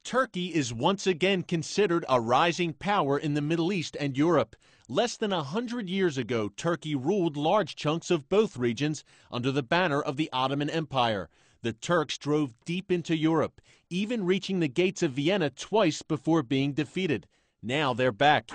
Turkey is once again considered a rising power in the Middle East and Europe. Less than 100 years ago, Turkey ruled large chunks of both regions under the banner of the Ottoman Empire. The Turks drove deep into Europe, even reaching the gates of Vienna twice before being defeated. Now they're back.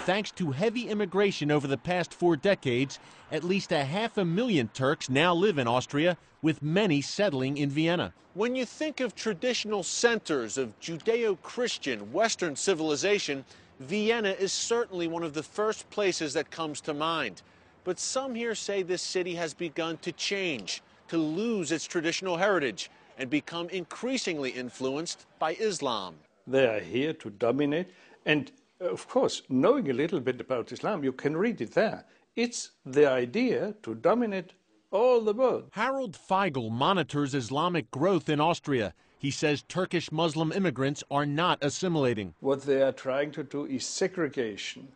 Thanks to heavy immigration over the past 4 decades, at least 500,000 Turks now live in Austria, with many settling in Vienna. When you think of traditional centers of Judeo-Christian Western civilization, Vienna is certainly one of the first places that comes to mind. But some here say this city has begun to change, to lose its traditional heritage, and become increasingly influenced by Islam. They are here to dominate, and of course, knowing a little bit about Islam, you can read it there. It's the idea to dominate all the world. Harald Fiegel monitors Islamic growth in Austria. He says Turkish Muslim immigrants are not assimilating. What they are trying to do is segregation,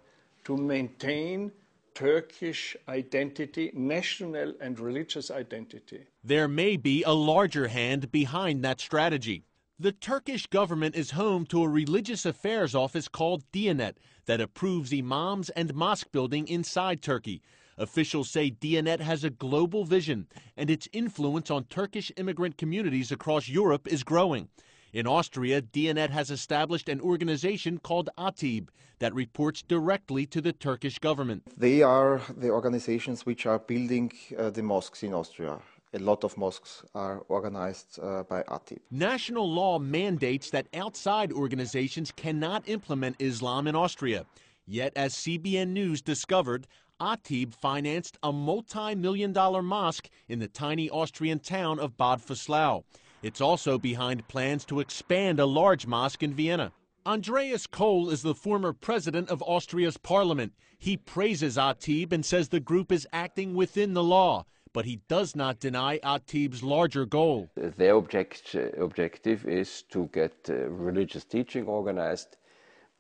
to maintain Turkish identity, national and religious identity. There may be a larger hand behind that strategy. The Turkish government is home to a religious affairs office called Diyanet that approves imams and mosque building inside Turkey. Officials say Diyanet has a global vision, and its influence on Turkish immigrant communities across Europe is growing. In Austria, Diyanet has established an organization called Atib that reports directly to the Turkish government. They are the organizations which are building the mosques in Austria. A lot of mosques are organized by Atib. National law mandates that outside organizations cannot implement Islam in Austria. Yet, as CBN News discovered, Atib financed a multi-million-dollar mosque in the tiny Austrian town of Bad Vöslau. It's also behind plans to expand a large mosque in Vienna. Andreas Kohl is the former president of Austria's parliament. He praises Atib and says the group is acting within the law. But he does not deny Atib's larger goal. Their objective is to get religious teaching organized,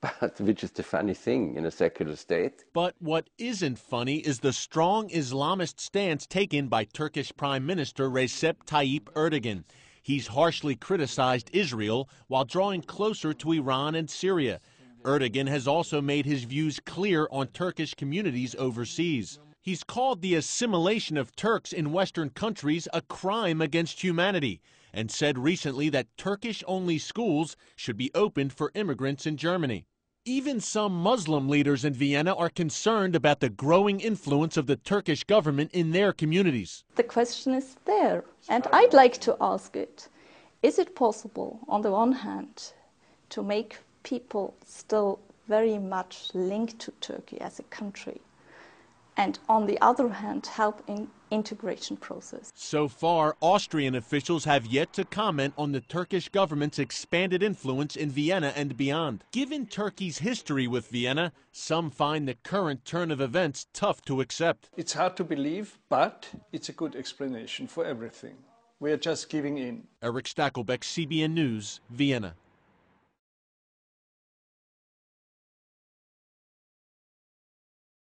but which is the funny thing in a secular state. But what isn't funny is the strong Islamist stance taken by Turkish Prime Minister Recep Tayyip Erdogan. He's harshly criticized Israel while drawing closer to Iran and Syria. Erdogan has also made his views clear on Turkish communities overseas. He's called the assimilation of Turks in Western countries a crime against humanity and said recently that Turkish-only schools should be opened for immigrants in Germany. Even some Muslim leaders in Vienna are concerned about the growing influence of the Turkish government in their communities. The question is there, and I'd like to ask it. Is it possible, on the one hand, to make people still very much linked to Turkey as a country, and on the other hand, help in integration process? So far, Austrian officials have yet to comment on the Turkish government's expanded influence in Vienna and beyond. Given Turkey's history with Vienna, some find the current turn of events tough to accept. It's hard to believe, but it's a good explanation for everything. We are just giving in. Eric Stackelbeck, CBN News, Vienna.